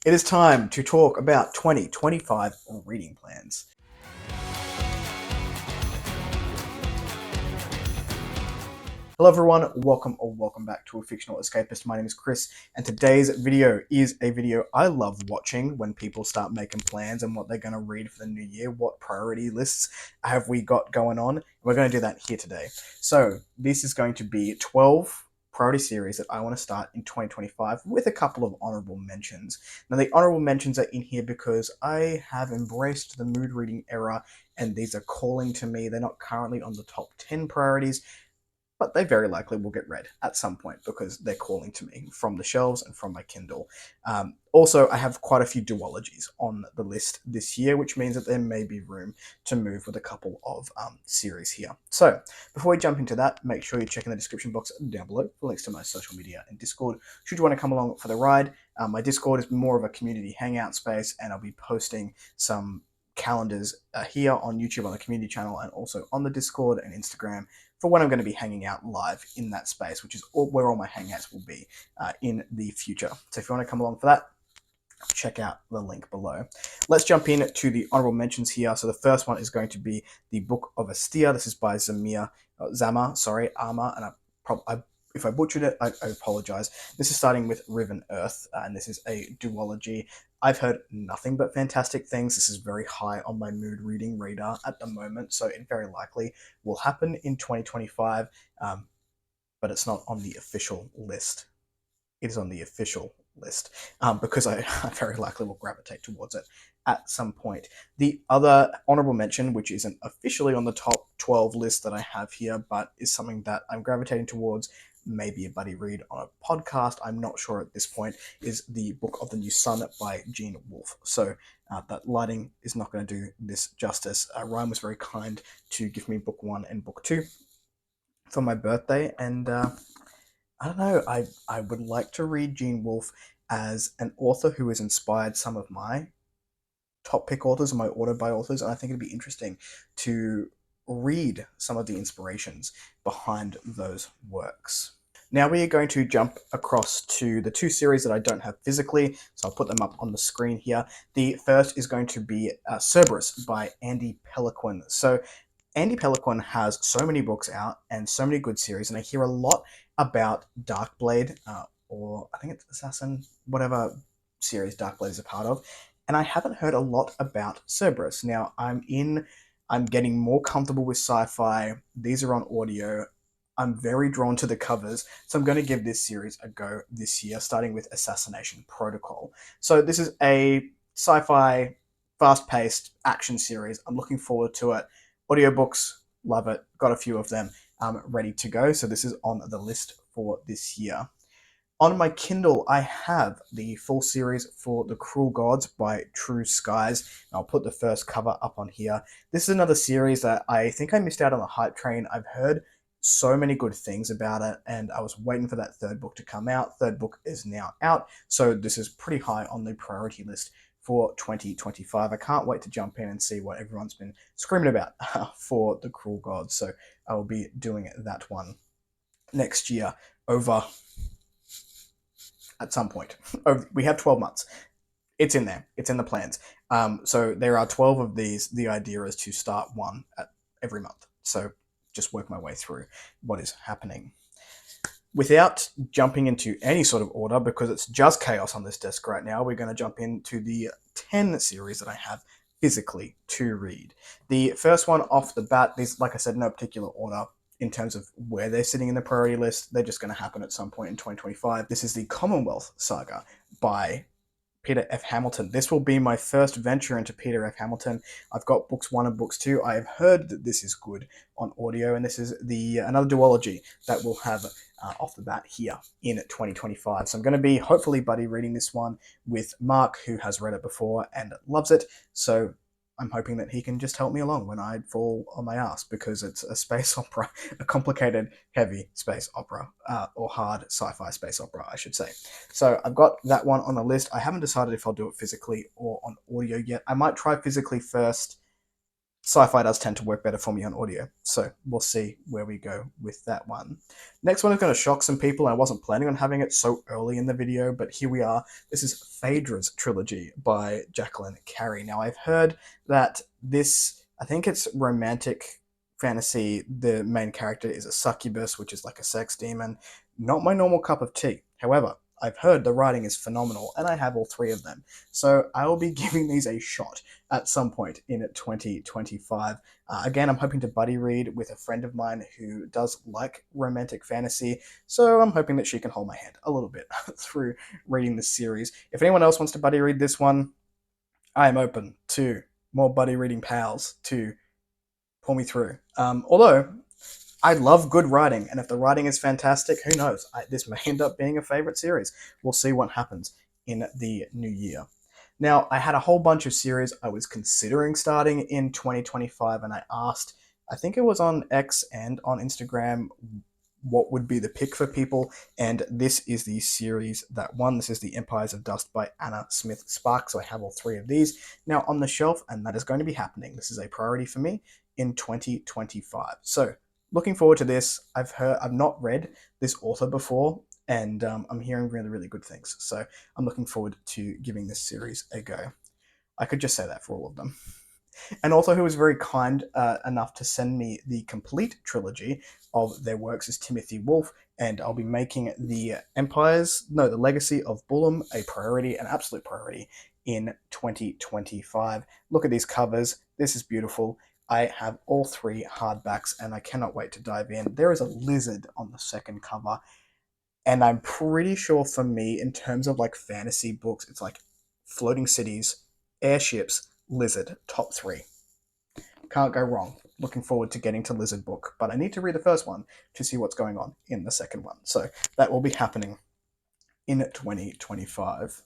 It is time to talk about 2025 reading plans. Hello everyone, welcome back to A Fictional Escapist. My name is Kris, and today's video is a video I love watching when people start making plans and what they're going to read for the new year. What priority lists have we got going on? We're going to do that here today. So this is going to be 12 priority series that I want to start in 2025 with a couple of honourable mentions. Now the honourable mentions are in here because I have embraced the mood reading era and these are calling to me. They're not currently on the top 10 priorities, but they very likely will get read at some point because they're calling to me from the shelves and from my Kindle. Also, I have quite a few duologies on the list this year, which means that there may be room to move with a couple of series here. So, before we jump into that, make sure you check in the description box down below for links to my social media and Discord. Should you want to come along for the ride, my Discord is more of a community hangout space, and I'll be posting some calendars here on YouTube on the community channel and also on the Discord and Instagram for when I'm going to be hanging out live in that space, which is where all my hangouts will be in the future. So if you want to come along for that, check out the link below. Let's jump in to the honorable mentions here. So the first one is going to be the Book of Astia. This is by Arma, and if I butchered it, I apologize. This is starting with Riven Earth, and this is a duology. I've heard nothing but fantastic things. This is very high on my mood reading radar at the moment, so it very likely will happen in 2025, but it's not on the official list. It is on the official list because I very likely will gravitate towards it at some point. The other honorable mention, which isn't officially on the top 12 list that I have here, but is something that I'm gravitating towards, maybe a buddy read on a podcast, I'm not sure at this point, is the Book of the New Sun by Gene Wolfe. So that lighting is not going to do this justice. Ryan was very kind to give me book 1 and book 2 for my birthday, and I don't know, I would like to read Gene Wolfe as an author who has inspired some of my top pick authors and my auto buy authors, and I think it'd be interesting to read some of the inspirations behind those works. Now we are going to jump across to the two series that I don't have physically, so I'll put them up on the screen here. The first is going to be Cerberus by Andy Pelequin. So Andy Pelequin has so many books out and so many good series, and I hear a lot about Darkblade, or I think it's Assassin, whatever series Darkblade is a part of, and I haven't heard a lot about Cerberus. Now, I'm getting more comfortable with sci-fi. These are on audio. I'm very drawn to the covers, so I'm going to give this series a go this year, starting with Assassination Protocol. So this is a sci-fi, fast-paced action series. I'm looking forward to it. Audiobooks, love it. Got a few of them ready to go, so this is on the list for this year. On my Kindle, I have the full series for The Cruel Gods by True Skies. I'll put the first cover up on here. This is another series that I think I missed out on the hype train. I've heard so many good things about it, and I was waiting for that third book to come out. Third book is now out, so this is pretty high on the priority list for 2025. I can't wait to jump in and see what everyone's been screaming about for The Cruel Gods, so I will be doing that one next year over at some point. We have 12 months. It's in there. It's in the plans. So there are 12 of these. The idea is to start one at every month. So just work my way through what is happening. Without jumping into any sort of order, because it's just chaos on this desk right now, we're going to jump into the 10 series that I have physically to read. The first one off the bat, these, like I said, no particular order in terms of where they're sitting in the priority list. They're just going to happen at some point in 2025. This is the Commonwealth Saga by Peter F. Hamilton. This will be my first venture into Peter F. Hamilton. I've got books 1 and books 2. I have heard that this is good on audio, and this is another duology that we'll have off the bat here in 2025. So I'm going to be hopefully buddy reading this one with Mark, who has read it before and loves it. So I'm hoping that he can just help me along when I fall on my ass, because it's a space opera, a complicated, heavy space opera, or hard sci-fi space opera, I should say. So I've got that one on the list. I haven't decided if I'll do it physically or on audio yet. I might try physically first, sci-fi does tend to work better for me on audio, so we'll see where we go with that one. Next one is going to shock some people. I wasn't planning on having it so early in the video, but here we are. This is Phadre's Trilogy by Jacqueline Carey. Now, I've heard that this, I think it's romantic fantasy. The main character is a succubus, which is like a sex demon. Not my normal cup of tea. However, I've heard the writing is phenomenal, and I have all three of them. So I will be giving these a shot at some point in 2025. Again, I'm hoping to buddy read with a friend of mine who does like romantic fantasy, so I'm hoping that she can hold my hand a little bit through reading this series. If anyone else wants to buddy read this one, I am open to more buddy reading pals to pull me through. Although I love good writing, and if the writing is fantastic, who knows? This may end up being a favorite series. We'll see what happens in the new year. Now, I had a whole bunch of series I was considering starting in 2025, and I asked, I think it was on X and on Instagram, what would be the pick for people, and this is the series that won. This is the Empires of Dust by Anna Smith Spark, so I have all three of these now on the shelf, and that is going to be happening. This is a priority for me in 2025. So, looking forward to this. I've not read this author before, and I'm hearing really, really good things. So I'm looking forward to giving this series a go. I could just say that for all of them. An author who was very kind enough to send me the complete trilogy of their works is Timothy Wolfe, and I'll be making the Legacy of Boulom a priority, an absolute priority in 2025. Look at these covers. This is beautiful. I have all three hardbacks, and I cannot wait to dive in. There is a lizard on the second cover, and I'm pretty sure for me, in terms of like fantasy books, it's like floating cities, airships, lizard, top three. Can't go wrong. Looking forward to getting to Lizard Book, but I need to read the first one to see what's going on in the second one. So that will be happening in 2025.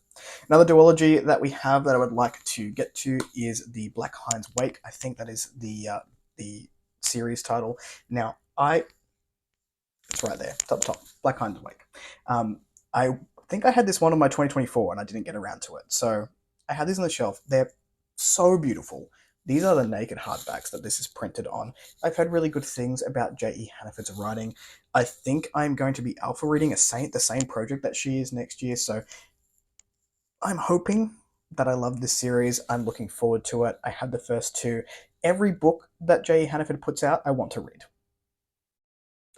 Another duology that we have that I would like to get to is the Black Hinds Wake. I think that is the series title. Now, it's right there, top, Black Hinds Wake. I think I had this one on my 2024 and I didn't get around to it. So I had these on the shelf. They're so beautiful. These are the naked hardbacks that this is printed on. I've heard really good things about J.E. Hannaford's writing. I think I'm going to be alpha reading the same project that she is next year, so I'm hoping that I love this series. I'm looking forward to it. I had the first two. Every book that J.E. Hannaford puts out, I want to read.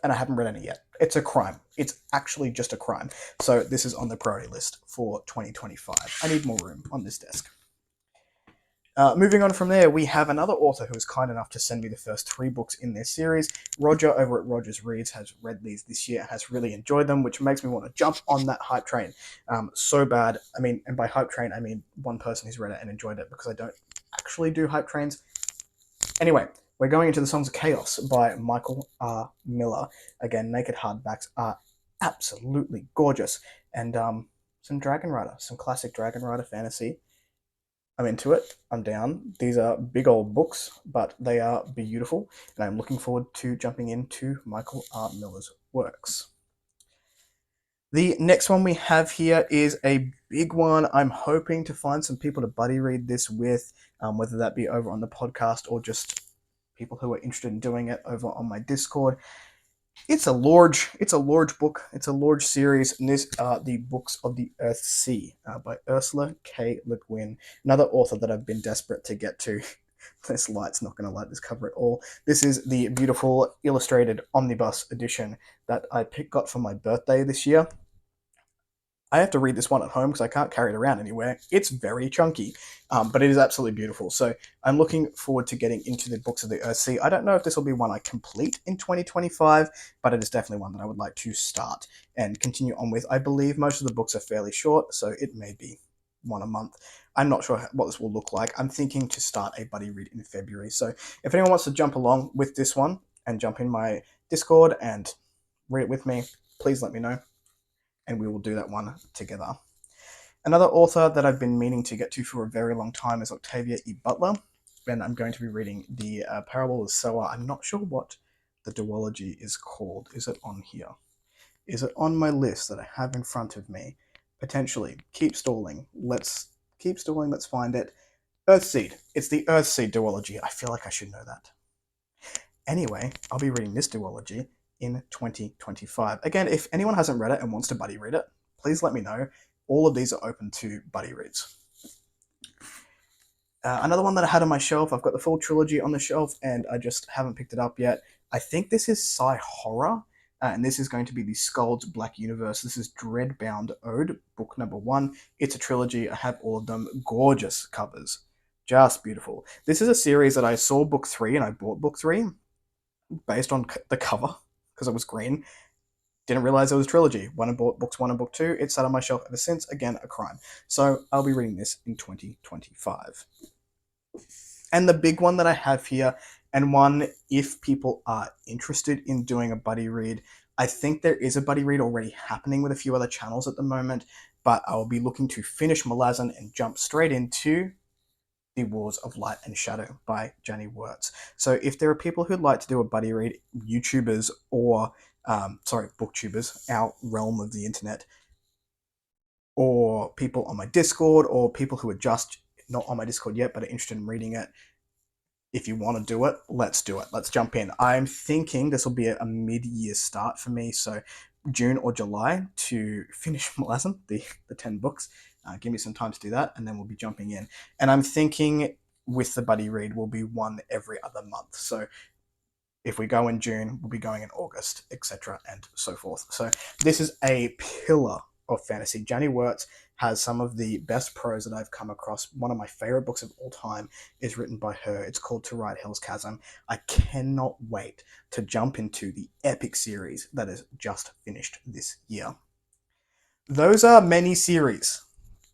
And I haven't read any yet. It's a crime. It's actually just a crime. So this is on the priority list for 2025. I need more room on this desk. Moving on from there, we have another author who was kind enough to send me the first three books in their series. Roger over at Rogers Reads has read these this year and has really enjoyed them, which makes me want to jump on that hype train so bad. I mean, and by hype train, I mean one person who's read it and enjoyed it, because I don't actually do hype trains. Anyway, we're going into the Songs of Chaos by Michael R. Miller. Again, naked hardbacks are absolutely gorgeous. And some Dragon Rider, some classic Dragon Rider fantasy. I'm into it. I'm down. These are big old books, but they are beautiful, and I'm looking forward to jumping into Michael R. Miller's works. The next one we have here is a big one. I'm hoping to find some people to buddy read this with, whether that be over on the podcast or just people who are interested in doing it over on my Discord. It's a large book. It's a large series, and these are the books of the Earthsea by Ursula K. Le Guin, another author that I've been desperate to get to. This light's not going to light this cover at all. This is the beautiful illustrated omnibus edition that I got for my birthday this year. I have to read this one at home because I can't carry it around anywhere. It's very chunky, but it is absolutely beautiful. So I'm looking forward to getting into the books of the Earthsea. I don't know if this will be one I complete in 2025, but it is definitely one that I would like to start and continue on with. I believe most of the books are fairly short, so it may be one a month. I'm not sure what this will look like. I'm thinking to start a buddy read in February. So if anyone wants to jump along with this one and jump in my Discord and read it with me, please let me know, and we will do that one together. Another author that I've been meaning to get to for a very long time is Octavia E. Butler, and I'm going to be reading the Parable of Sower. I'm not sure what the duology is called. Is it on here? Is it on my list that I have in front of me? Potentially. Keep stalling. Let's find it. Earthseed. It's the Earthseed duology. I feel like I should know that. Anyway, I'll be reading this duology in 2025. Again, if anyone hasn't read it and wants to buddy read it, please let me know. All of these are open to buddy reads. Another one that I had on my shelf, I've got the full trilogy on the shelf and I just haven't picked it up yet. I think this is sci horror, and this is going to be the Skalds Black Universe. This is Dreadbound Ode, book number 1. It's a trilogy. I have all of them. Gorgeous covers. Just beautiful. This is a series that I saw book 3 and I bought book 3 based on the cover because it was green. Didn't realize it was a trilogy. When I bought books 1 and book 2, it's sat on my shelf ever since. Again, a crime. So I'll be reading this in 2025. And the big one that I have here, and one if people are interested in doing a buddy read, I think there is a buddy read already happening with a few other channels at the moment, but I'll be looking to finish Malazan and jump straight into The Wars of Light and Shadow by Jenny Wirtz. So if there are people who'd like to do a buddy read, YouTubers or, booktubers, our realm of the internet, or people on my Discord, or people who are just not on my Discord yet but are interested in reading it, if you want to do it, let's do it. Let's jump in. I'm thinking this will be a mid-year start for me, so June or July to finish Malazan, the 10 books. Give me some time to do that, and then we'll be jumping in. And I'm thinking with the buddy read, will be one every other month. So if we go in June, we'll be going in August, etc., and so forth. So this is a pillar of fantasy. Jenny Wirtz has some of the best prose that I've come across. One of my favorite books of all time is written by her. It's called To Ride Hell's Chasm. I cannot wait to jump into the epic series that is just finished this year. Those are many series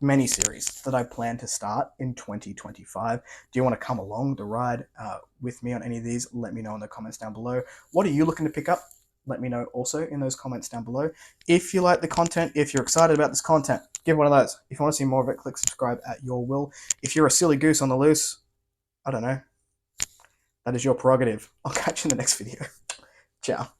that I plan to start in 2025. Do you want to come along the ride with me on any of these? Let me know in the comments down below. What are you looking to pick up? Let me know also in those comments down below. If you like the content, if you're excited about this content, give one of those. If you want to see more of it, click subscribe at your will. If you're a silly goose on the loose, I don't know. That is your prerogative. I'll catch you in the next video. Ciao.